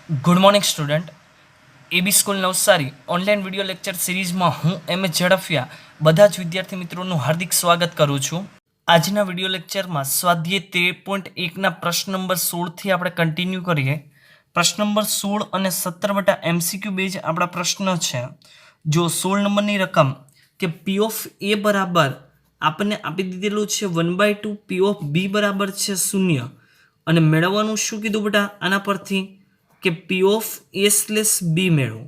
Good morning student. AB school Navsari online video lecture સિરીઝમાં હું એમ એ ઝડફિયા બધા જ વિદ્યાર્થી મિત્રોનું હાર્દિક સ્વાગત કરું છું. આજના વિડીયો લેક્ચરમાં સ્વાધ્યાય 13.1ના પ્રશ્ન નંબર 16થી આપણે કન્ટિન્યુ કરીએ. પ્રશ્ન નંબર 16 અને 17 બટા એમસીક્યુ બેઝ આપણા પ્રશ્ન છે. જો 16 નંબરની રકમ કે પી ઓફ એ બરાબર આપણને આપી દીધેલું છે 1/2, પી ઓફ બી બરાબર છે 0 અને મેળવવાનું શું કીધું બેટા આના પરથી કે પી ઓફ એ સ્લેશ બી મેળવો.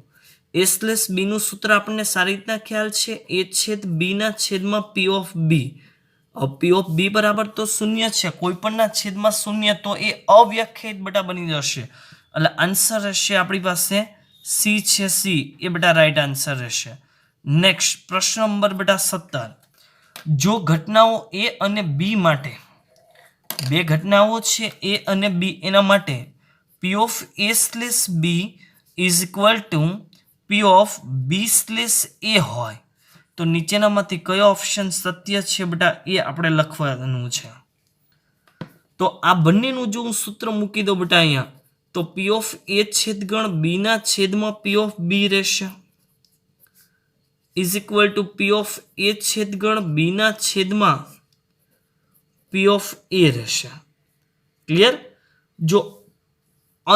એ સ્લેશ બીનું સૂત્ર આપણને સારી રીતના ખ્યાલ છે, એ છેદ બીના છેદમાં પી of B. P of B બરાબર તો 0 છે, કોઈ પણના છેદમાં 0 તો એ અવ્યાખ્યાયિત બેટા બની જશે. એટલે આન્સર રહેશે આપણી પાસે સી છે, સી એ બેટા રાઈટ આન્સર રહેશે. નેક્સ્ટ પ્રશ્ન નંબર બેટા 17. જો ઘટનાઓ એ અને બી માટે, બે ઘટનાઓ છે એ અને બી, એના માટે P of A slash B is equal to P of B slash A હોય તો નીચેનામાંથી કયો ઓપ્શન સત્ય છે બેટા એ આપણે લખવાનું છે. તો આ બંનેનું જો હું સૂત્ર મૂકી દઉં બેટા અહીંયા, તો પી ઓફ એ છેદગણ બી ના છેદમાં પી ઓફ બી રહેશે is equal to P of A છેદગણ બી ના છેદમાં પી ઓફ એ રહેશે. ક્લિયર? જો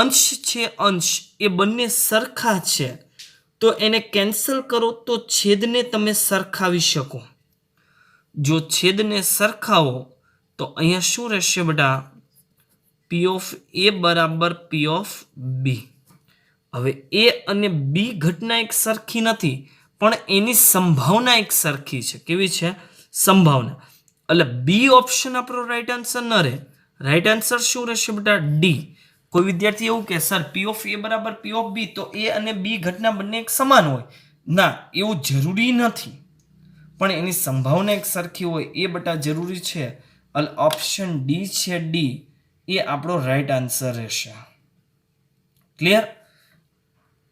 અંશ છે, અંશ એ બંને સરખા છે તો એને કેન્સલ કરો તો છેદને તમે સરખાવી શકો. જો છેદને સરખાવો તો અહીંયા શું રહેશે બેટા? પી ઓફ એ બરાબર પી ઓફ બી. હવે એ અને બી ઘટના એક સરખી નથી, પણ એની સંભાવના એક સરખી છે. કેવી છે? સંભાવના. એટલે બી ઓપ્શન આપણો રાઈટ આન્સર ન રહે. રાઈટ આન્સર શું રહેશે બેટા? ડી. કોઈ વિદ્યાર્થી એવું કે સર પી ઓફ એ બરાબર પી ઓફ બી, તો એ અને બી ઘટના બંને એક સમાન હોય. ના, એવું જરૂરી નથી, પણ એની સંભાવના એક સરખી હોય એ બેટા જરૂરી છે. એટલે ઓપ્શન ડી છે, ડી એ આપણો રાઈટ આન્સર રહેશે. ક્લિયર?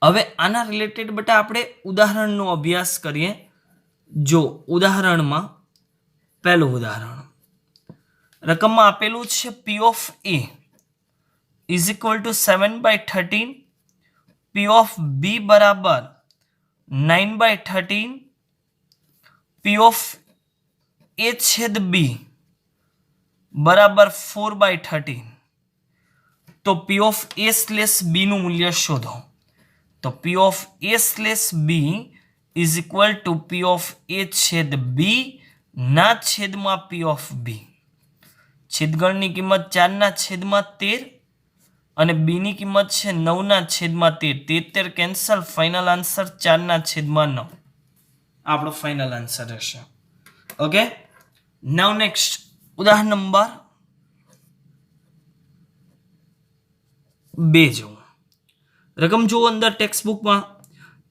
હવે આના રિલેટેડ બેટા આપણે ઉદાહરણનો અભ્યાસ કરીએ. જો ઉદાહરણમાં પહેલું ઉદાહરણ રકમમાં આપેલું છે P of A is equal to 7/13, P of B બરાબર 9/13, પી ઓફ એ છેદ બી બરાબર 4/13. તો પી ઓફ એ સ્લેશ બી નું મૂલ્ય શોધો. તો P of A slash B is equal to P of A છેદ બી ના છેદમાં પી ઓફ બી. છેદગણની કિંમત 4 ના છેદમાં 13 અને બી ની કિંમત છે 9 ના છેદમાં 13. 13 કેન્સલ, ફાઇનલ આન્સર 4 ના છેદમાં 9 આપણો ફાઇનલ આન્સર રહેશે. ઓકે, નાઉ નેક્સ્ટ ઉદાહરણ નંબર 2 જો રકમ જુઓ અંદર ટેક્સ્ટ બુકમાં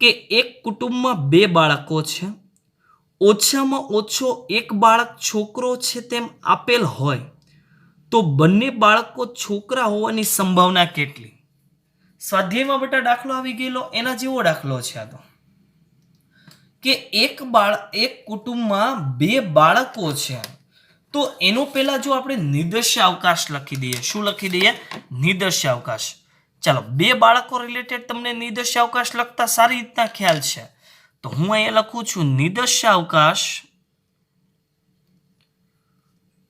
કે એક કુટુંબમાં 2 બાળકો છે, ઓછામાં ઓછો એક બાળક છોકરો છે તેમ આપેલ હોય તો બંને બાળકો છોકરા હોવાની સંભાવના કેટલી? સ્વાધ્યાયમાં બેટા દાખલો આવી ગયેલો એના જેવો દાખલો છે આ. તો કે એક કુટુંબમાં 2 બાળકો છે, તો એનો પહેલા જો આપણે નિર્દેશ્ય અવકાશ લખી દઈએ. શું લખી દઈએ? નિર્દેશ્ય અવકાશ. ચાલો, 2 બાળકો રિલેટેડ તમને નિર્દેશ્ય અવકાશ લખતા સારી રીતના ખ્યાલ છે, તો હું અહીંયા લખું છું નિર્દેશ્ય અવકાશ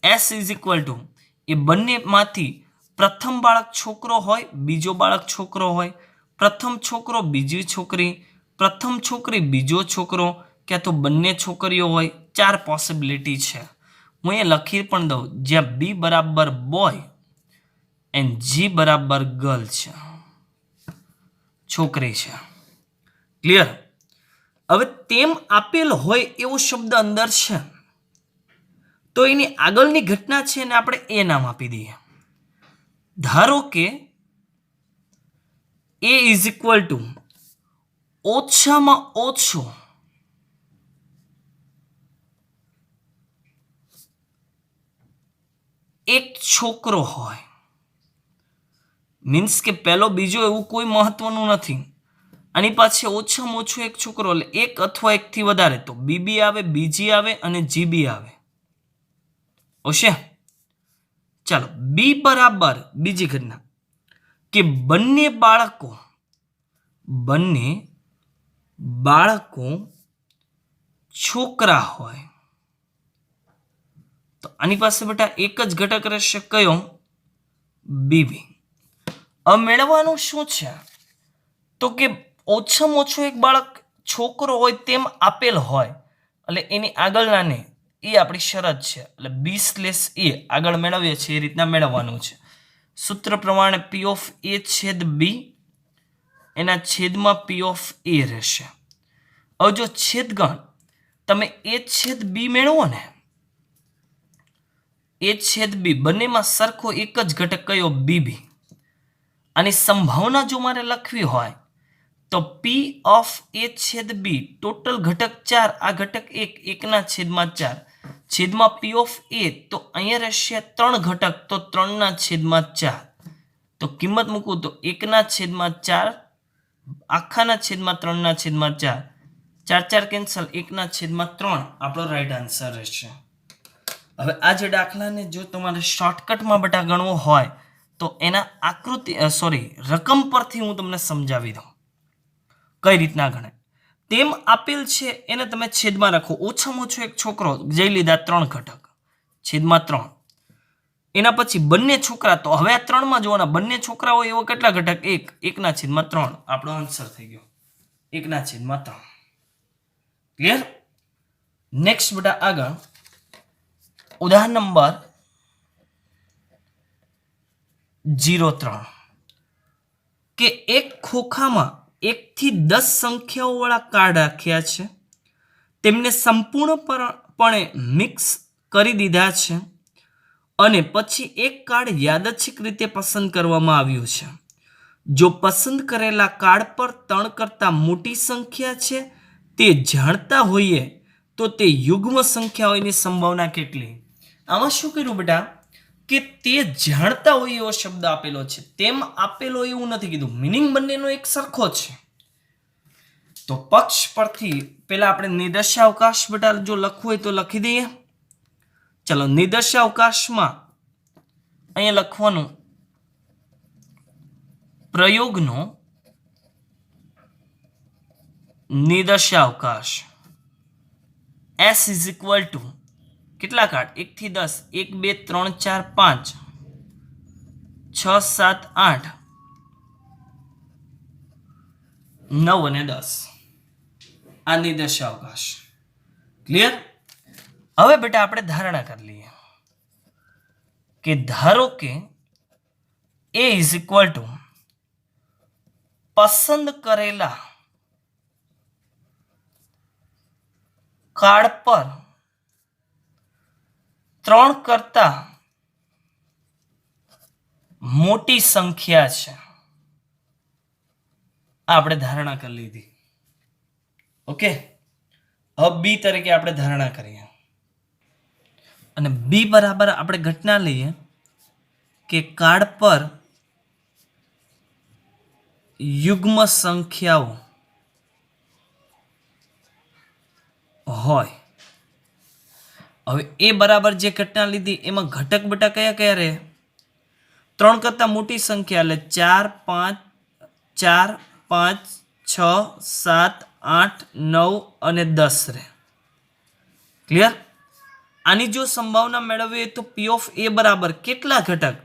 S ઇઝ ઇક્વલ ટુ એ બંનેમાંથી પ્રથમ બાળક છોકરો હોય, બીજો બાળક છોકરો હોય, પ્રથમ છોકરો બીજી છોકરી, પ્રથમ છોકરી બીજો છોકરો, ક્યાં તો બંને છોકરીઓ હોય. 4 પોસિબિલિટી છે. હું એ લખી પણ દઉં જ્યાં બી બરાબર બોય એન્ડ જી બરાબર ગર્લ છે, છોકરી છે. ક્લિયર? હવે તેમ આપેલ હોય એવો શબ્દ અંદર છે તો એની આગળની ઘટના છે ને આપણે એ નામ આપી દઈએ. ધારો કે એ ઇઝ ઇક્વલ ટુ ઓછામાં ઓછો એક છોકરો હોય. મીન્સ કે પહેલો બીજો એવું કોઈ મહત્વનું નથી, આની પાછે ઓછામાં ઓછો એક છોકરો, એટલે એક અથવા એકથી વધારે, તો બીબી આવે, બીજી આવે અને જીબી આવે. ઓકે, ચાલો, બી બરાબર બીજી ઘટના કે બંને બાળકો છોકરા હોય તો આની પાસે બેટા એક જ ઘટક રહેશે, કયો? બીબી. હવે મેળવવાનું શું છે તો કે ઓછામાં ઓછું એક બાળક છોકરો હોય તેમ આપેલ હોય એટલે એની આગળના ને એ આપણી શરત છે, એટલે B/A આગળ મેળવીએ છીએ એ રીતના મેળવવાનું છે. સૂત્ર પ્રમાણે P ઓફ A છેદ B એના છેદમાં P ઓફ A રહેશે. હવે જો છેદગણ તમે A છેદ B મેળવો ને, A છેદ B બંનેમાં સરખો એક જ ઘટક કયો? બીબી. આની સંભાવના જો મારે લખવી હોય તો P ઓફ A છેદ B ટોટલ ઘટક 4, આ ઘટક 1, 1 છેદમાં 4 છેદમાં P ઓફ A તો અહીંયા રહેશે 3 ઘટક તો 3 છેદમાં 4 તો કિંમત મૂકું તો 1 છેદમાં 4 આખાના છેદમાં 3 છેદમાં 4 4 કેન્સલ 1 છેદમાં 3 આપણો રાઈટ આન્સર રહેશે. હવે આ જે દાખલાને જો તમારે શોર્ટકટમાં બેટા ગણવો હોય તો એના રકમ પરથી હું તમને સમજાવી દઉં કઈ રીતના ગણે. તેમ આપેલ છે એને તમે છેદમાં રાખો. ઓછામાં ઓછો એક છોકરો જઈ લીધા 3 ઘટક છેદમાં 3. એના પછી બંને છોકરા, તો હવે આ 3માં જોવાના બંને છોકરા હોય એવો કેટલા ઘટક? 1 1 છેદમાં 3 આપણો આન્સર થઈ ગયો 1 છેદમાં 3. ક્લિયર? નેક્સ્ટ બેટા આગળ ઉદાહરણ નંબર 03 કે એક ખોખામાં 1 થી 10 સંખ્યાઓ વાળા કાર્ડ રાખ્યા છે, તેમને સંપૂર્ણપણે મિક્સ કરી દીધા છે અને પછી એક કાર્ડ યાદચ્છિક રીતે પસંદ કરવામાં આવ્યું છે. જો પસંદ કરેલા કાર્ડ પર 3 કરતાં મોટી સંખ્યા છે તે જાણતા હોઈએ તો તે યુગ્મ સંખ્યાઓની સંભાવના કેટલી? આમાં શું કર્યું બેટા કે તે જાણતા હોય એવો શબ્દ આપેલો છે, તેમ આપેલો એવું નથી કીધું, મીનિંગ બંનેનો એક સરખો છે. તો પક્ષ પરથી પેલા આપણે નિર્દેશાવકાશ બેટા જો લખવું હોય તો લખી દઈએ. ચલો નિર્દેશાવકાશમાં અહીંયા લખવાનું પ્રયોગનો નિર્દેશાવકાશ S ઇઝ ઇક્વલ ટુ કેટલા કાર્ડ? 1 થી 10 1 2 3 4 5 6 7 8 9 અને 10 આ નિર્દેશાવકાશ. ક્લિયર? હવે બેટા આપણે ધારણા કરી લઈએ કે ધારો કે A ઇઝ ઇક્વલ ટુ પસંદ કરેલા કાર્ડ પર 3 કરતા મોટી સંખ્યા છે. આપણે ધારણા કરી લીધી. ઓકે, હવે બી તરીકે આપણે ધારણા કરીએ અને બી બરાબર આપણે ઘટના લઈએ કે કાર્ડ પર યુગ્મ સંખ્યાઓ હોય. હવે એ બરાબર જે ઘટના લીધી એમાં ઘટક બેટા કયા કયા રહે? 3 કરતા મોટી સંખ્યા એટલે 4 5 6 7 8 9 અને 10 રહે. ક્લિયર? આની જો સંભાવના મેળવીએ તો P ઓફ A બરાબર કેટલા ઘટક?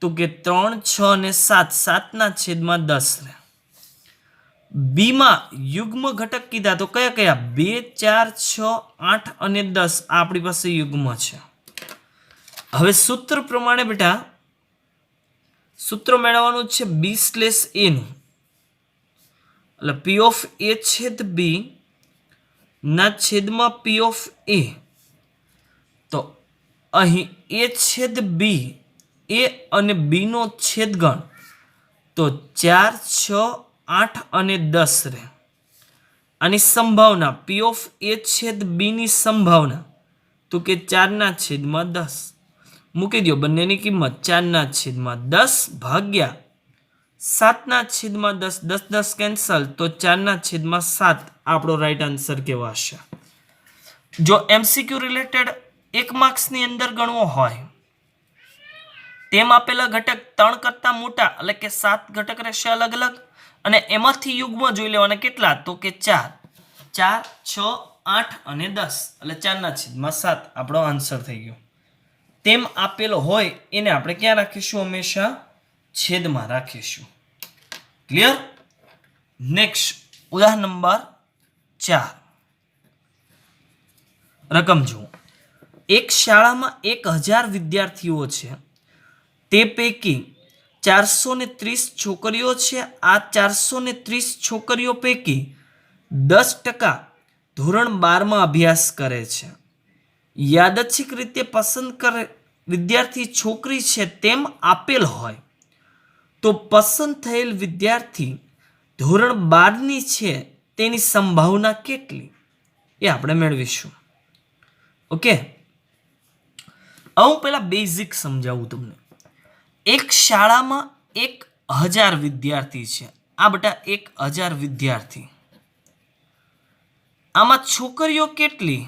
તો કે 3 6 અને 7 7 છેદમાં 10 રહે. બી માં યુગ્મ ઘટક કીધા તો કયા કયા? 2 4 6 8 અને 10 આપણી પાસે યુગ્મ છે. હવે સૂત્ર પ્રમાણે બેટા સૂત્ર મેળવવાનું છે B/A નું, એટલે P ઓફ A છેદ B ના છેદમાં P ઓફ A. તો અહીં A છેદ B A અને B નો છેદગણ તો 4 6 8 અને 10 રહે. આની સંભાવના P ઓફ A છેદ B ની સંભાવના તો કે 4 છેદમાં 10 મૂકી દો બંનેની કિંમત 4 છેદમાં 10 ભાગ્યા 7 છેદમાં 10 10 10 કેન્સલ તો 4 છેદમાં 7 આપણો રાઈટ આન્સર કહેવાશે. જો MCQ રિલેટેડ 1 માર્ક્સની અંદર ગણવો હોય તેમ આપેલા ઘટક 3 કરતાં મોટા એટલે કે 7 ઘટક રહેશે અલગ અલગ અને એમાંથી યુગ્મ જોઈ લેવાના કેટલા તો કે 4 4 6 8 અને 10 એટલે 4/7 આપણો આન્સર થઈ ગયો તેમ આપેલો હોય એને આપણે ક્યાં રાખીશું હંમેશા છેદમાં રાખીશું ક્લિયર નેક્સ્ટ ઉદાહરણ નંબર 4 રકમ જુઓ એક શાળામાં 1000 વિદ્યાર્થીઓ છે તે પૈકી 430 છોકરીઓ છે આ 430 છોકરીઓ પૈકી 10% ધોરણ 12માં અભ્યાસ કરે છે યાદચ્છિક રીતે પસંદ કરે વિદ્યાર્થી છોકરી છે તેમ આપેલ હોય તો પસંદ થયેલ વિદ્યાર્થી ધોરણ 12ની છે તેની સંભાવના કેટલી એ આપણે મેળવીશું ઓકે હું પહેલા બેઝિક સમજાવું તમને એક શાળામાં 1000 વિદ્યાર્થી છે આ બેટા 1000 વિદ્યાર્થી આમાં છોકરીઓ કેટલી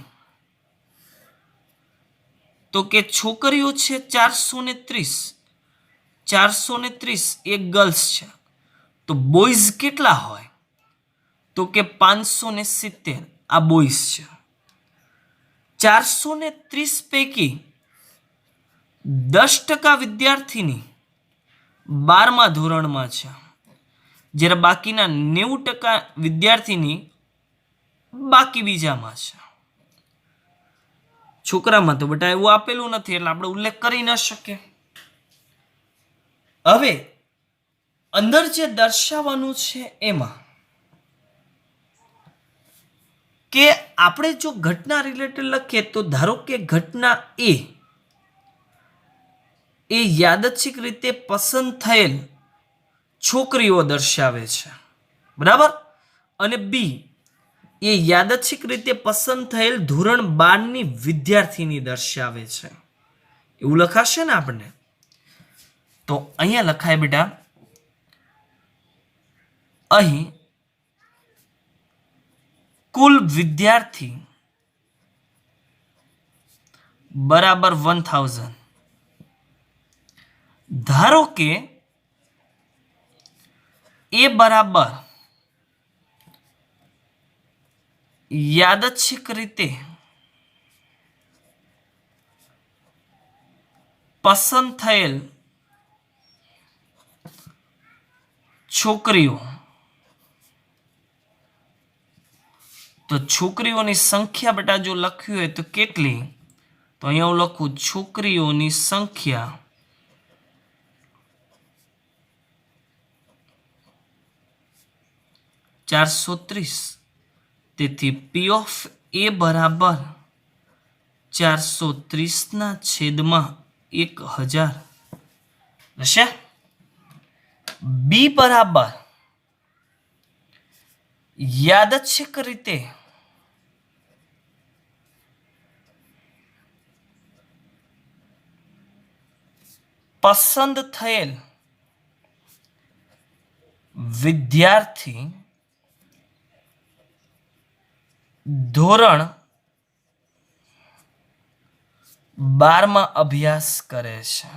તો કે છોકરીઓ છે 430 એ ગર્લ્સ છે તો બોયઝ કેટલા હોય તો કે 570 આ બોયઝ છે 430 પૈકી 10% વિદ્યાર્થીની 12મા ધોરણમાં છે જ્યારે બાકીના 90% વિદ્યાર્થીની બાકી બીજામાં છે છોકરામાં તો બેટા એવું આપેલું નથી એટલે આપણે ઉલ્લેખ કરી ન શકીએ હવે અંદર જે દર્શાવવાનું છે એમાં કે આપણે જો ઘટના રિલેટેડ લખીએ તો ધારો કે ઘટના એ યાદચ્છિક રીતે પસંદ થયેલ છોકરીઓ દર્શાવે છે બરાબર અને બી એ યાદચ્છિક રીતે પસંદ થયેલ ધોરણ 12ની વિદ્યાર્થીની દર્શાવે છે એવું લખાશે ને આપણે તો અહીંયા લખાય બેટા અહીં કુલ વિદ્યાર્થી બરાબર 1000 ધારો કે એ બરાબર યાદચ્છિક રીતે પસંદ થયેલ છોકરીઓ તો છોકરીઓની સંખ્યા બેટા જો લખ્યું હોય તો કેટલી તો અહીંયા હું લખું છોકરીઓની સંખ્યા 430 તેથી P of A બરાબર 430/1000 હશે બી બરાબર યાદચ્છિક રીતે પસંદ થયેલ વિદ્યાર્થી ધોરણ 12માં અભ્યાસ કરે છે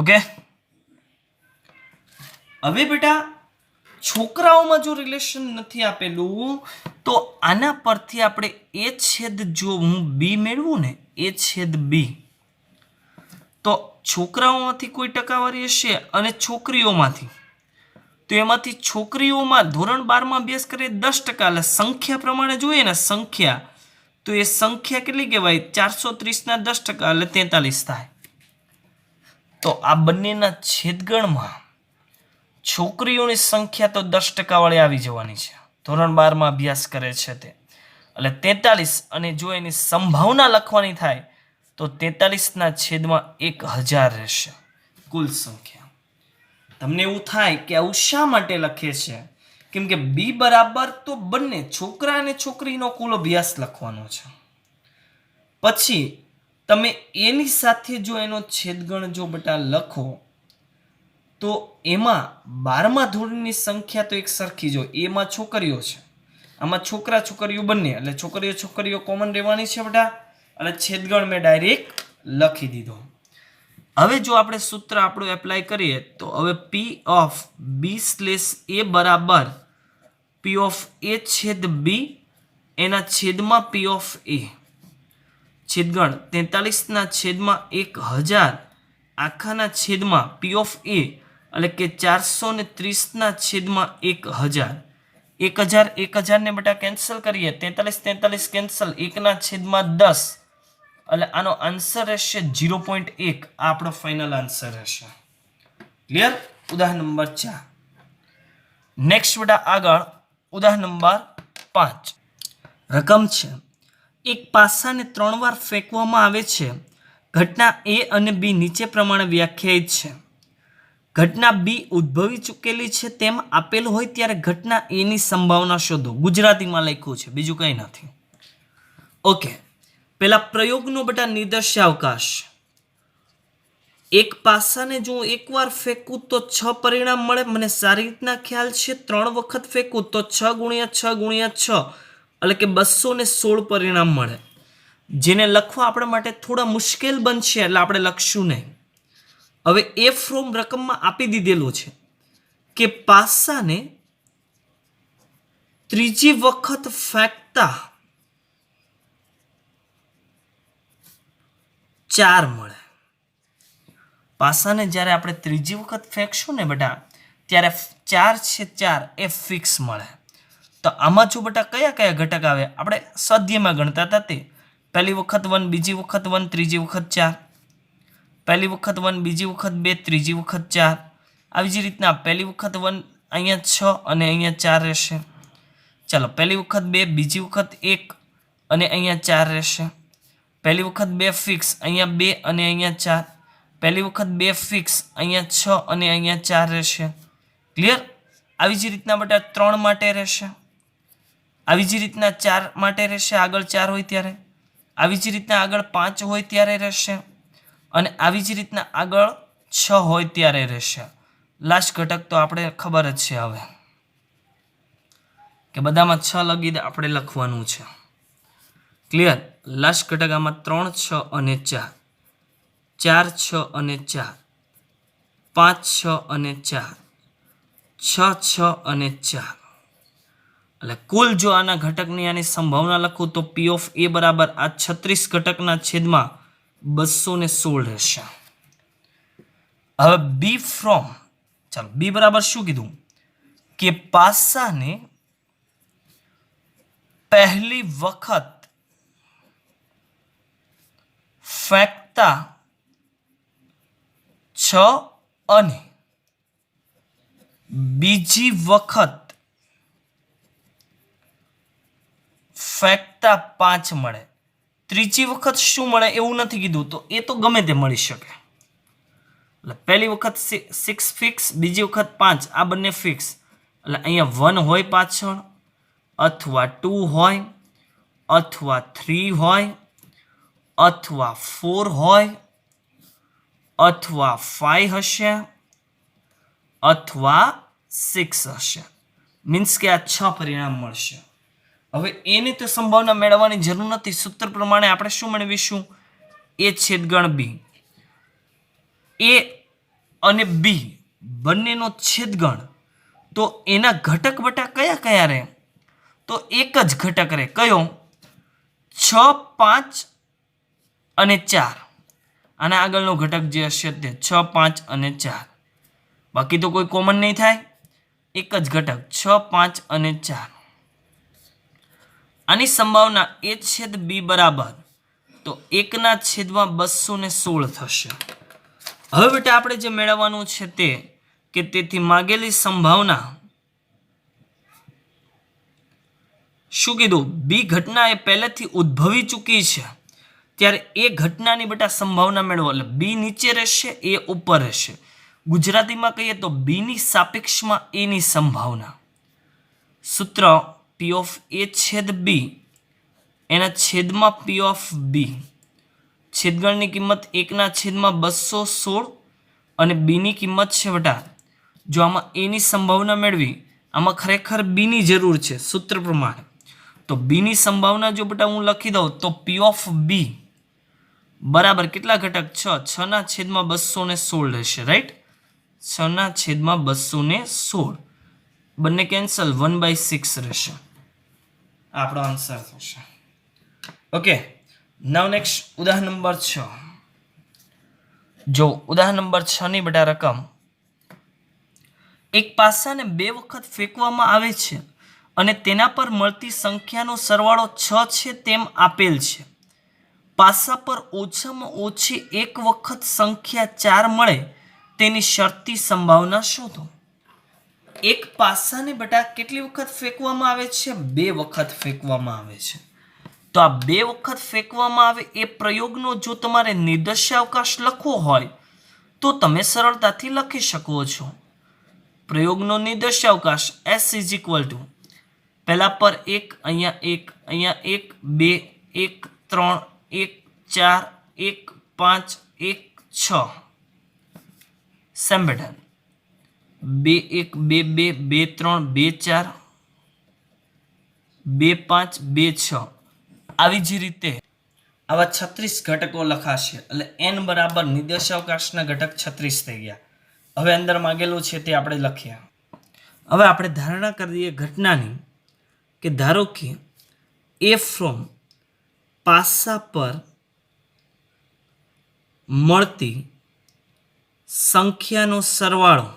ઓકે હવે બેટા છોકરાઓમાં જો રિલેશન નથી આપેલું તો આના પરથી આપણે એ છેદ જો હું બી મેળવું ને એ છેદ બી તો છોકરાઓમાંથી કોઈ ટકાવારી હશે અને છોકરીઓમાંથી તો એમાંથી છોકરીઓમાં ધોરણ 12માં અભ્યાસ કરે 10% એટલે સંખ્યા પ્રમાણે જોઈએ ને સંખ્યા તો એ સંખ્યા કેટલી કહેવાય 430/10% એટલે 43 થાય તો આ બંનેના છેદગણમાં છોકરીઓની સંખ્યા તો 10% વાળી આવી જવાની છે ધોરણ 12માં અભ્યાસ કરે છે તે એટલે 43 અને જો એની સંભાવના લખવાની થાય તો 43/1000 રહેશે કુલ સંખ્યા તમને એવું થાય કે આવું શા માટે લખે છે કેમ કે બી બરાબર તો બંને છોકરા અને છોકરીનો કુલ અભ્યાસ લખવાનો છે પછી તમે એની સાથે જો એનો છેદગણ જો બેટા લખો તો એમાં 12મા ધોરણની સંખ્યા તો એક સરખી જો એમાં છોકરીઓ છે આમાં છોકરા છોકરીઓ બંને એટલે છોકરીઓ છોકરીઓ કોમન રહેવાની છે બેટા અને છેદગણ મેં ડાયરેક્ટ લખી દીધો. હવે જો આપણે સૂત્ર આપણું એપ્લાય કરીએ તો હવે પી ઓફ બી સ્લેશ એ બરાબર પી ઓફ એ છેદ બી એના છેદમાં પી ઓફ એ છેદગણ 43 છેદમાં 1000 આખાના છેદમાં પી ઓફ એ એટલે કે 430 છેદમાં 1000 1000 ને બેટા કેન્સલ કરીએ 43 કેન્સલ 1 છેદમાં 10 એટલે આનો આન્સર રહેશે 0.1. આ આપણો ફાઇનલ આન્સર રહેશે. ક્લિયર? ઉદાહરણ નંબર 4. નેક્સ્ટ બેટા આગળ ઉદાહરણ નંબર 5. રકમ છે એક પાસાને 3 વાર ફેંકવામાં આવે છે. ઘટના એ અને બી નીચે પ્રમાણે વ્યાખ્યાયિત છે. ઘટના બી ઉદ્ભવી ચૂકેલી છે તેમ આપેલ હોય ત્યારે ઘટના એની સંભાવના શોધો. ગુજરાતીમાં લખ્યું છે, બીજું કંઈ નથી. ઓકે, પેલા પ્રયોગનો બેટા નિર્દેશાવકાશ. એક પાસાને જો હું એકવાર ફેંકું તો 6 પરિણામ મળે. મને સારી રીતના ખ્યાલ છે 3 વખત ફેંકું તો 6 × 6 × 6 એટલે કે 216 પરિણામ મળે. જેને લખવા આપણા માટે થોડા મુશ્કેલ બનશે એટલે આપણે લખશું નહીં. હવે એ ફ્રોમ રકમમાં આપી દીધેલું છે કે પાસાને ત્રીજી વખત ફેંકતા 4 મળે. પાસાને જ્યારે આપણે ત્રીજી વખત ફેંકશું ને બેટા ત્યારે 4 છે 4 એ ફિક્સ મળે. તો આમાં જો બેટા કયા કયા ઘટક આવે આપણે સ્વાધ્યાયમાં ગણતા હતા તે પહેલી વખત 1, બીજી વખત 1, ત્રીજી વખત 4. પહેલી વખત 1, બીજી વખત 2, ત્રીજી વખત 4. આવી જ રીતના પહેલી વખત 1 અહીંયા 6 અને અહીંયા 4 રહેશે. ચાલો પહેલી વખત 2, બીજી વખત 1 અને અહીંયા 4 રહેશે. પહેલી વખત 2 ફિક્સ અહીંયા 2 અને અહીંયા 4. પહેલી વખત 2 ફિક્સ અહીંયા 6 અને અહીંયા 4 રહેશે. ક્લિયર? આવી જ રીતના બેટા 3 માટે રહેશે. આવી જ રીતના 4 માટે રહેશે આગળ 4 હોય ત્યારે. આવી જ રીતના આગળ 5 હોય ત્યારે રહેશે અને આવી જ રીતના આગળ 6 હોય ત્યારે રહેશે. લાસ્ટ ઘટક તો આપણે ખબર જ છે હવે કે બધામાં 6 લગી આપણે લખવાનું છે. ક્લિયર? લાસ્ટ ઘટક આમાં 3, 6 અને 4, 4, 6 અને 4, 5, 6 અને 4, 6, 6 અને 4. એટલે કુલ જો આના ઘટકની આની સંભાવના લખું તો પી ઓફ એ બરાબર આ 36 ઘટકના છેદમાં 216 રહેશે. હવે બી ફ્રોમ, ચાલો બી બરાબર શું કીધું કે પાસાને પહેલી વખત ફેંકતા 6 અને બીજી વખત ફેંકતા 5 મળે. ત્રીજી વખત શું મળે એવું નથી કીધું, તો એ તો ગમે તે મળી શકે. એટલે પહેલી વખત 6 ફિક્સ, બીજી વખત 5, આ બંને ફિક્સ. એટલે અહીંયા 1 હોય પાછળ, અથવા 2 હોય, અથવા 3 હોય, અથવા 4 હોય, અથવા 5 હશે, અથવા 6 હશે. મીન્સ કે આ 6 પરિણામ મળશે. હવે એની તો સંભાવના મેળવવાની જરૂર નથી. સૂત્ર પ્રમાણે આપણે શું મેળવીશું? એ છેદગણ બી. એ અને બી બંનેનો છેદગણ, તો એના ઘટક બેટા કયા કયા રહે? તો એક જ ઘટક રહે. કયો? 6, 5 અને 4. આના આગળનો ઘટક જે હશે તે 6, 5 અને 4. બાકી તો કોઈ કોમન નહીં થાય. એક જ ઘટક 6, 5 અને 4. આની સંભાવના એ છેદ બી બરાબર તો 1/216 થશે. હવે બેટા આપણે જે મેળવવાનું છે તે કે તેથી માગેલી સંભાવના શું કીધું? બી ઘટના એ પહેલેથી ઉદ્ભવી ચૂકી છે ત્યારે એ ઘટનાની બેટા સંભાવના મેળવો. એટલે બી નીચે રહેશે, એ ઉપર રહેશે. ગુજરાતીમાં કહીએ તો બીની સાપેક્ષમાં એની સંભાવના. સૂત્ર પી ઓફ એ છેદ બી એના છેદમાં પી ઓફ બી. છેદગણની કિંમત 1/216 અને બીની કિંમત છે બેટા, જો આમાં એની સંભાવના મેળવી, આમાં ખરેખર બીની જરૂર છે સૂત્ર પ્રમાણે. તો બીની સંભાવના જો બેટા હું લખી દઉં તો પી ઓફ બી બરાબર કેટલા ઘટક 6 6 ના છેદમાં 216 રહેશે, રાઈટ? 6 ના છેદમાં 216 બંને કેન્સલ, 1/6 રહેશે, આપણો આન્સર થશે. ઓકે, નાવ નેક્સ્ટ ઉદાહરણ નંબર 6. જો ઉદાહરણ નંબર 6 ની બેટા રકમ એક પાસાને 2 વખત ફેંકવામાં આવે છે અને તેના પર મળતી સંખ્યાનો સરવાળો 6 છે તેમ આપેલ છે. પાસા પર ઓછામાં ઓછી એક વખત સંખ્યા 4 મળે તેની શરતી સંભાવના શોધો. એક પાસાને બેટા કેટલી વખત ફેંકવામાં આવે છે? 2 વખત ફેંકવામાં આવે છે. તો આ 2 વખત ફેંકવામાં આવે એ પ્રયોગનો જો તમારે નિર્દેશાવકાશ લખવો હોય તો તમે સરળતાથી લખી શકો છો. પ્રયોગનો નિર્દેશાવકાશ S ઇઝ ઇક્વલ ટુ પહેલા પર 1, અહીંયા 1, 2, 1, 3, 1, 4, 1, 5, 1, 6. સેમ બેટા 2, 1, 2, 2, 2, 3, 2, 4, 2, 5, 2, 6. આવી જ રીતે આવા 36 ઘટકો લખાશે. એટલે n બરાબર નિર્દેશાવકાશના ઘટક 36 થઈ ગયા. હવે અંદર માંગેલું છે તે આપણે લખીએ. હવે આપણે ધારણા કરી દઈએ ઘટનાની કે ધારો કે એ ફ્રોમ પાસા પર મળતી સંખ્યાનો સરવાળો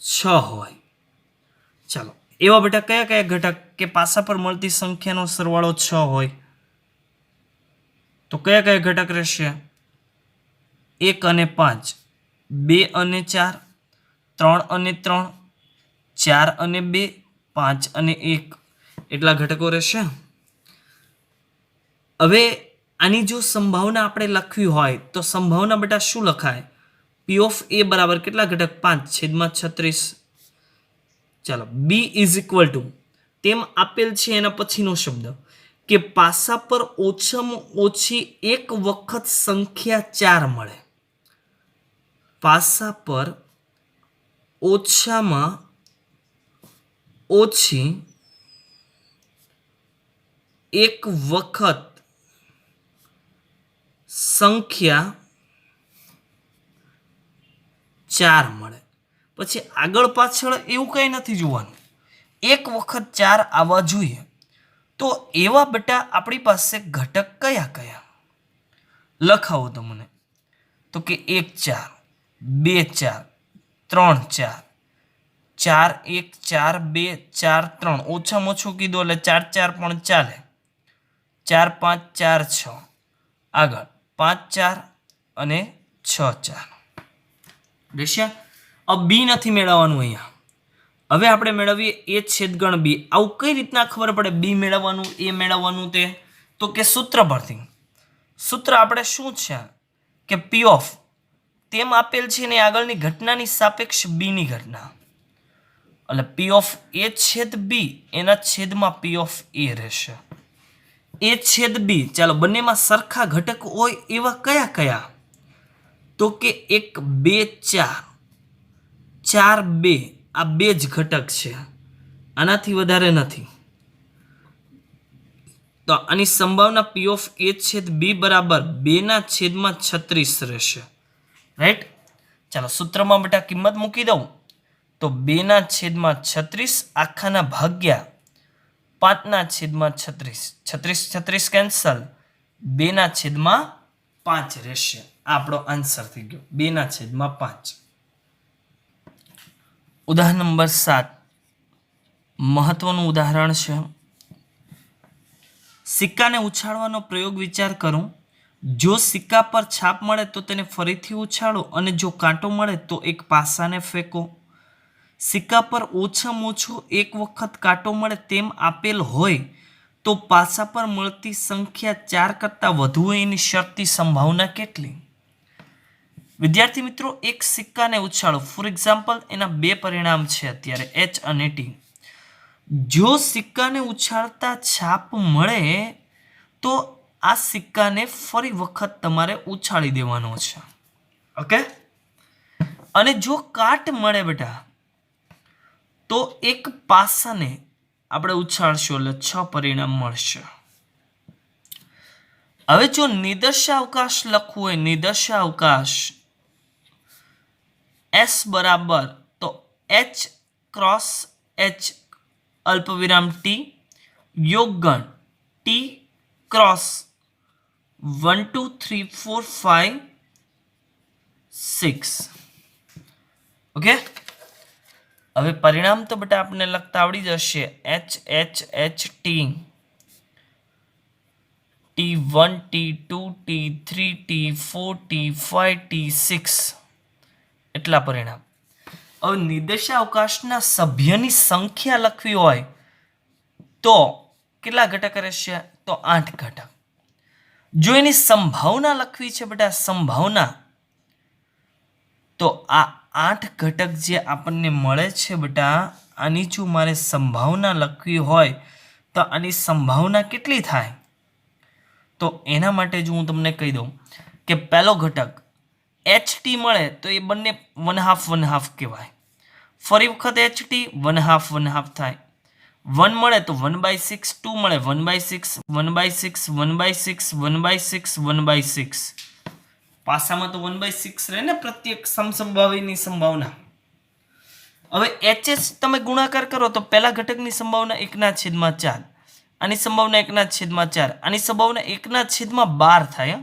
6 હોય. ચાલો, એવા બેટા કયા કયા ઘટક કે પાસા પર મળતી સંખ્યાનો સરવાળો 6 હોય? તો કયા કયા ઘટક રહેશે? 1 અને 5, 2 અને 4, 3 અને 3, 4 અને 2, 5 અને 1 એટલા ઘટકો રહેશે. હવે આની જો સંભાવના આપણે લખવી હોય તો સંભાવના બેટા શું લખાય? પી ઓફ એ બરાબર કેટલા ઘટક? 5/36. ચાલો, બી ઇઝ ઇક્વલ ટુ તેમ આપેલ છે એના પછીનો શબ્દ કે પાસા પર ઓછામાં ઓછી એક વખત સંખ્યા 4 મળે. પાસા પર ઓછામાં ઓછી એક વખત સંખ્યા 4 મળે. પછી આગળ પાછળ એવું કંઈ નથી જોવાનું, એક વખત 4 આવવા જોઈએ. તો એવા બેટા આપણી પાસે ઘટક કયા કયા લખાવો તો મને? તો કે 1 4, 2 4, 3 4, 4 1, 4 2, 4 3, ઓછામાં ઓછું કીધું એટલે 4 4 પણ ચાલે. 4 5 4 6, આગળ 5 4 અને 6 4 રેશિયા. अब बी नहीं मेळववानुं अहींया. हवे आपणे मेळवीए ए छेदगण बी. आवुं कई रीतना खबर पड़े बी मेळववानुं ए मेळववानुं ते? तो के सूत्र परथी. सूत्र आपणे शुं छे के पी ऑफ तेम आपेल छे ने आगळनी घटनानी सापेक्ष बी नी घटना એટલે પી ઓફ એ છેદ બી એના છેદમાં પી ઓફ એ રહેશે. એ છેદ બી, ચાલો બંનેમાં સરખા ઘટક હોય એવા કયા કયા? તો કે 1 2 4, 4 2, આ બે જ ઘટક છે, આનાથી વધારે નથી. તો આની સંભાવના પી ઓફ એ છેદ બી બરાબર 2/36 રહેશે, રાઈટ? ચાલો સૂત્રમાં બેટા કિંમત મૂકી દઉં તો 2/36 આખાના ભાગ્યા 5/36, 36 36 કેન્સલ, 2/5 રહેશે. આપણો આન્સર થઈ ગયો 2/5. ઉદાહરણ નંબર 7 મહત્વનું ઉદાહરણ છે. સિક્કાને ઉછાળવાનો પ્રયોગ વિચાર કરું. જો સિક્કા પર છાપ મળે તો તેને ફરીથી ઉછાળો અને જો કાંટો મળે તો એક પાસાને ફેંકો. સિક્કા પર ઓછામાં ઓછો એક વખત કાંટો મળે તેમ આપેલ હોય તો પાસા પર મળતી સંખ્યા 4 કરતાં વધુ હોય એની શરતી સંભાવના કેટલી? વિદ્યાર્થી મિત્રો, એક સિક્કાને ઉછાળો. ફોર એક્ઝામ્પલ એના બે પરિણામ છે અત્યારે, એચ અને ટી. જો સિક્કાને ઉછાળતા છાપ મળે તો આ સિક્કાને ફરી વખત તમારે ઉછાળી દેવાનો છે, ઓકે? અને જો કાટ મળે બેટા તો એક પાસાને આપણે ઉછાળશું એટલે 6 પરિણામ મળશે. હવે જો નિદર્શાવકાશ લખવું હોય, નિદર્શાવકાશ S બરાબર તો H ક્રોસ H અલ્પવિરામ T યોગગણ T ક્રોસ 1 2 3 4 5 6. ઓકે, હવે પરિણામ તો બેટા આપણને લખતા આવડી જશે. H T1 T2 T3 T4 T5 T6 એટલા પરિણામ. હવે નિર્દેશાવકાશના સભ્યની સંખ્યા લખવી હોય તો કેટલા ઘટક રહેશે? તો 8 ઘટક. જો એની સંભાવના લખવી છે બેટા, સંભાવના, તો આ 8 ઘટક જે આપણને મળે છે બેટા, આની જો મારે સંભાવના લખવી હોય તો આની સંભાવના કેટલી થાય? તો એના માટે જો હું તમને કહી દઉં કે પહેલો ઘટક HT મળે તો એ બંને 1/2 કહેવાય. ફરી વખત HT 1/2 થાય. 1 મળે તો 1/6, 2 મળે 1/6, 1/6, 1/6, 1/6, 1/6. પાસામાં તો 1/6 રહે ને પ્રત્યેક સમસંભાવીની સંભાવના. હવે HS તમે ગુણાકાર કરો તો પહેલા ઘટકની સંભાવના 1/4, આની સંભાવના 1/4, આની સંભાવના 1/12 થાય.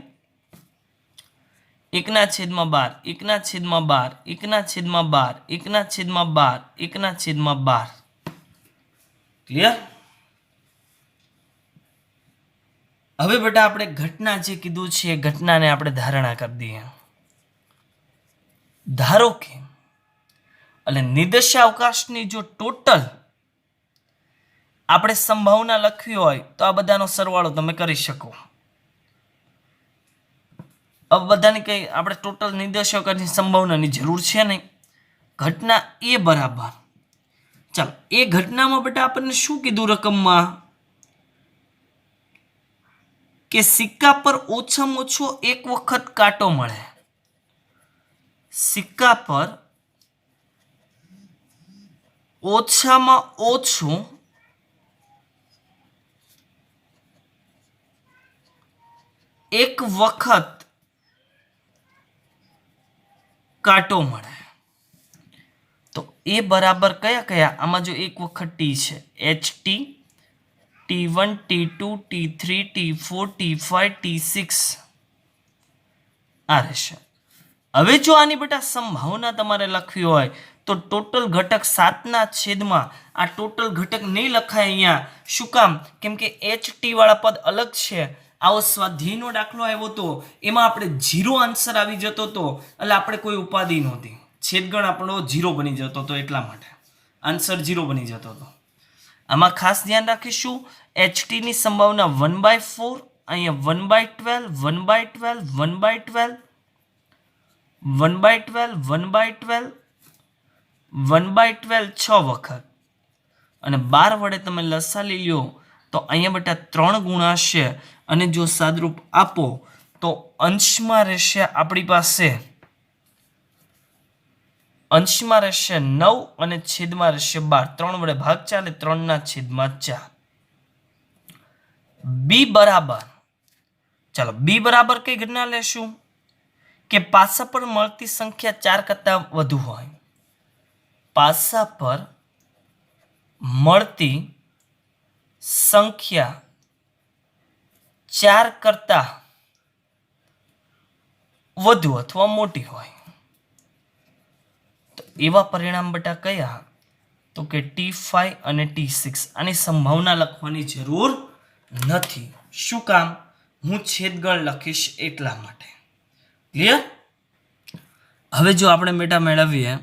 1/12, 1/12, 1/12, 1/12, 1/12. ક્લિયર? હવે બેટા આપણે ઘટના જે કીધું છે એ ઘટનાને આપણે ધારણા કરી દઈએ. ધારો કે એટલે નિર્દેશાવકાશની જો ટોટલ આપણે સંભાવના લખવી હોય તો આ બધાનો સરવાળો તમે કરી શકો. હવે બધાની કઈ આપણે ટોટલ નિર્દેશાવકાશની સંભાવનાની જરૂર છે નહીં. ઘટના એ બરાબર, ચાલો એ ઘટનામાં બેટા આપણને શું કીધું રકમમાં? કે સિક્કા પર ઓછામાં ઓછો એક વખત કાંટો મળે. સિક્કા પર ઓછામાં ઓછું એક વખત કાંટો મળે. તો એ બરાબર કયા કયા? આમાં જો એક વખત ટી છે, HT, T1 T2 T3 T4 T5 T6 આ રહેશે. હવે જો આની બેટા સંભાવના તમારે લખવી હોય તો ટોટલ ઘટક 7/, આ ટોટલ ઘટક નહીં લખાય અહીંયા. શું કામ? કેમ કે HT વાળા પદ અલગ છે. આવો સ્વાધ્યાયનો દાખલો આવ્યો તો એમાં આપણે 0 આન્સર આવી જતો હતો, એટલે આપણે કોઈ ઉપાધિ નહોતી. છેદગણ આપણો 0 બની જતો હતો, એટલા માટે આન્સર 0 બની જતો હતો. આમાં ખાસ ધ્યાન રાખીશું HT ની સંભાવના 1/4, અહીંયા 1/12, 1/12, 1/12, 1/12, 1/12, 1/12 6 વખત. અને 12 વડે તમે લસા લઈ લો તો અહીંયા બેટા 3 ગુણાશે. અને જો સાદરૂપ આપો તો અંશમાં રહેશે આપણી પાસે, અંશમાં રહેશે 9 અને છેદમાં રહેશે 12. 3 વડે ભાગ ચાલે, 3/4. બી બરાબર, ચાલો બી બરાબર કઈ ઘટના લેશું? કે પાસા પર મળતી સંખ્યા 4 કરતા વધુ હોય. પાસા પર મળતી સંખ્યા 4 કરતા વધુ અથવા મોટી હોય. તો એવા પરિણામ બેટા કયા? તો કે T5 અને T6. આની સંભાવના લખવાની જરૂર નથી. શું કામ? હું છેદગણ લખીશ એટલા માટે. ક્લિયર? હવે જો આપણે બેટા મેળવીએ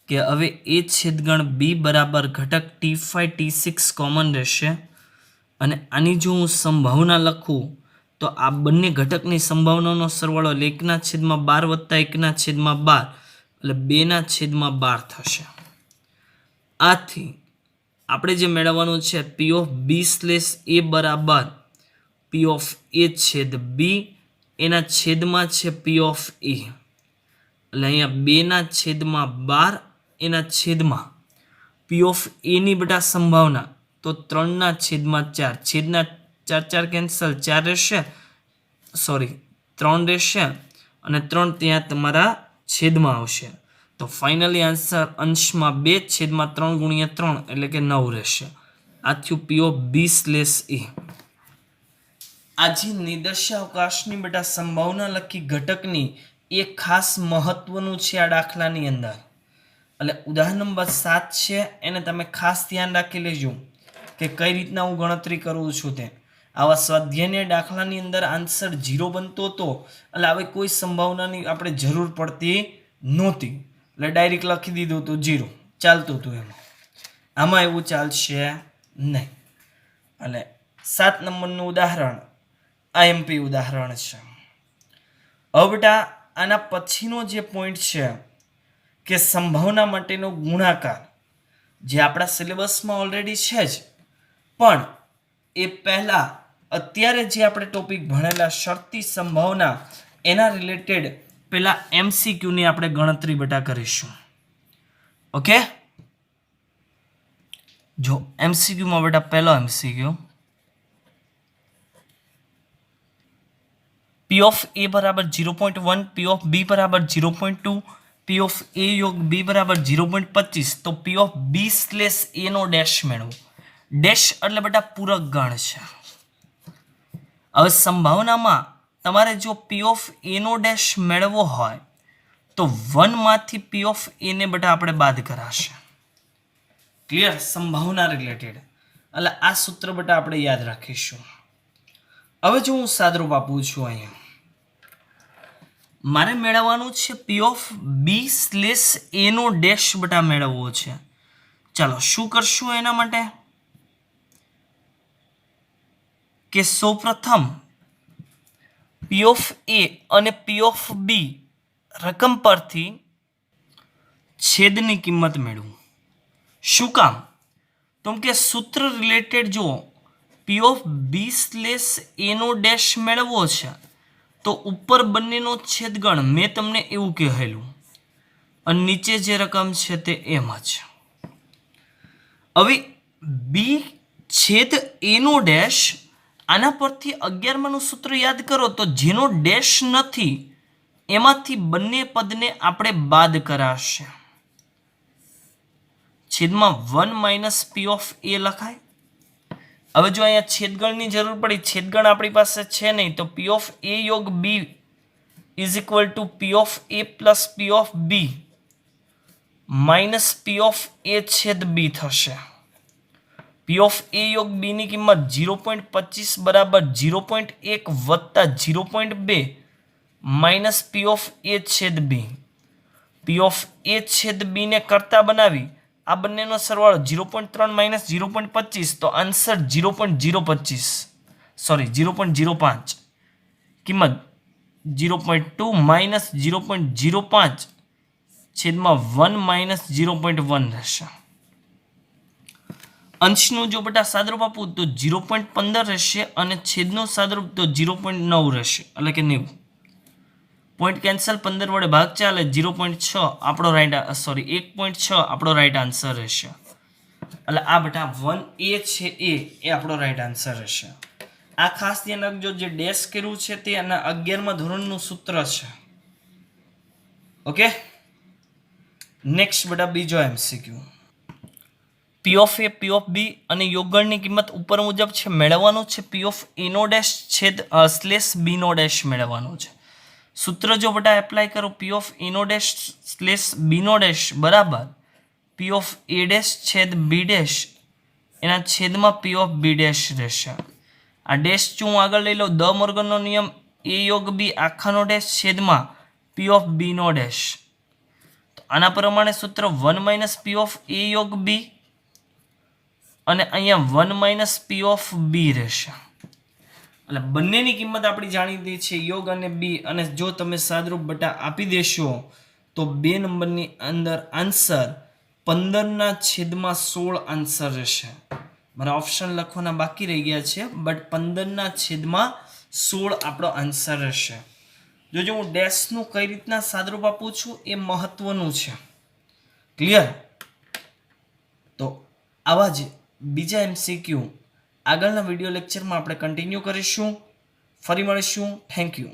કે હવે એ છેદગણ બી બરાબર ઘટક T5 T6 કોમન રહેશે. અને આની જો હું સંભાવના લખું તો આ બંને ઘટકની સંભાવનાનો સરવાળો 1/12 વત્તા 1/12 એટલે 2/12 થશે. આથી આપણે જે મેળવવાનું છે P ઓફ બી સ્લેશ એ બરાબર P ઓફ એ છેદ બી, એના છેદમાં છે P ઓફ એ, એટલે અહીંયા 2/12 એના છેદમાં P પી ઓફ એની બેટા સંભાવના તો 3/4 છેદના 4 કેન્સલ 4 રહેશે, સોરી 3 રહેશે અને 3 ત્યાં તમારા છેદમાં આવશે. તો ફાઇનલી આન્સર અંશમાં 2/3 ગુણ્યા 3 એટલે કે 9 રહેશે. આ થયું પી ઓફ બી સ્લેશ એ. આજે નિદર્શાવકાશની બેટા સંભાવના લખી ઘટકની એ ખાસ મહત્વનું છે આ દાખલાની અંદર. એટલે ઉદાહરણ નંબર 7 છે એને તમે ખાસ ધ્યાન રાખી લેજો કે કઈ રીતના હું ગણતરી કરું છું તે. આવા સ્વાધ્યાયના દાખલાની અંદર આન્સર 0 બનતો હતો એટલે હવે કોઈ સંભાવનાની આપણે જરૂર પડતી નહોતી, એટલે ડાયરેક્ટ લખી દીધું હતું 0 ચાલતું હતું. એમાં આમાં એવું ચાલશે નહીં. એટલે 7 નંબરનું ઉદાહરણ આઈએમપી ઉદાહરણ છે. હવે બેટા આના પછીનો જે પોઈન્ટ છે કે સંભાવના માટેનો ગુણાકાર, જે આપણા સિલેબસમાં ઓલરેડી છે જ, પણ એ પહેલા અત્યારે જે આપણે ટોપિક ભણેલા શરતી સંભાવના એના રિલેટેડ પેલા એમસીક્યુની આપણે ગણતરી બેટા કરીશું. ઓકે, જો એમસીક્યુમાં બેટા પહેલો એમસીક્યુ P of A बराबर 0.1, P of B बराबर 0.2, P of A योग B बराबर 0.25. तो P of B slash A नो डैश मेळवो. डैश એટલે બેટા પૂરક ગણ છે. હવે સંભાવનામાં તમારે જો P of A નો ડેશ મેળવવો હોય તો 1 માંથી P of A ને બેટા આપણે બાદ કરાશે. ક્લિયર? સંભાવના રિલેટેડ એટલે આ સૂત્ર બેટા આપણે યાદ રાખીશું. હવે જો હું સાદરૂપ આપું છું, અહીંયા મારે મેળવવાનું છે P of B slash A નો ડેશ બેટા મેળવવો છે. ચાલો શું કરશું એના માટે કે સૌપ્રથમ P of A અને P of B રકમ પરથી છેદની કિંમત મેળવું. શું કામ? તો કે સૂત્ર રિલેટેડ જો P of B slash A નો ડેશ મેળવવો છે તો ઉપર બંનેનો છેદગણ મેં તમને એવું કહેલું અને નીચે જે રકમ છે તે એમ જ. હવે B છેદ A નો ડેશ આના પરથી 11માનું સૂત્ર યાદ કરો તો જેનો ડેશ નથી એમાંથી બંને પદને આપણે બાદ કરાશે. છેદમાં 1 માઇનસ P of A લખાય. હવે જો અહીંયા છેદગણની જરૂર પડી, છેદગણ આપણી પાસે છે નહીં, તો P of A યોગ B is equal two P of A plus P of B minus P of A છેદ B થશે. P of A યોગ B ની કિંમત 0.25 બરાબર 0.1 વત્તા 0.2 માઇનસ P of A છેદ B. P of A છેદ B ને કરતા બનાવી આ બંનેનો સરવાળો 0.3 માઇનસ 0.25 તો આન્સર 0.025 સોરી 0.05 કિંમત 0.2 માઇનસ 0.05 છેદમાં 1 માઇનસ 0.1 રહેશે. અંશનું જો બેટા સાદરૂપ આપું તો 0.15 રહેશે અને છેદનું સાદરૂપ તો 0.9 રહેશે એટલે કે 90. પોઈન્ટ કેન્સલ 15 વડે ભાગ ચાલે 0.6 આપણો રાઈટ સોરી 1.6 આપણો રાઈટ આન્સર રહેશે. એટલે આ બેટા 1A છે એ આપણો રાઈટ આન્સર રહેશે. આ ખાસ ધ્યાન રાખજો, જે ડેશ કર્યું છે તે આના 11મા ધોરણનું સૂત્ર છે. ઓકે, નેક્સ્ટ બેટા બીજો MCQ. P of A, P of B અને યોગગણની કિંમત ઉપર મુજબ છે. મેળવવાનું છે P of A નો ડેશ છેદ સ્લેશ B નો ડેશ મેળવવાનું છે. સૂત્ર જો બેટા એપ્લાય કરો P of A નો ડેશ સ્લેશ B નો ડેશ બરાબર P of A ડેશ છેદ B ડેશ એના છેદમાં P of B ડેશ રહેશે. આ ડેશ જો હું આગળ લઈ લઉં, દ મોર્ગનનો નિયમ A યોગ B આખાનો ડેશ છેદમાં P of B નો ડેશ. તો આના પ્રમાણે સૂત્ર 1 માઇનસ P of A યોગ B અને અહીંયા 1 માઇનસ P of B રહેશે. એટલે બંનેની કિંમત આપણી જાણીતી છે યોગ અને બી, અને જો તમે સાદરૂપ બેટા આપી દેશો તો 2 નંબરની અંદર આન્સર 15/16 આન્સર રહેશે. મારા ઓપ્શન લખવાના બાકી રહી ગયા છે, બટ 15/16 આપણો આન્સર રહેશે. જો હું ડેશનું કઈ રીતના સાદરૂપ આપું છું એ મહત્વનું છે. ક્લિયર? તો તો આવા જ બીજા MCQ આગળના વિડીયો લેક્ચરમાં આપણે કન્ટિન્યુ કરીશું. ફરી મળીશું. Thank you.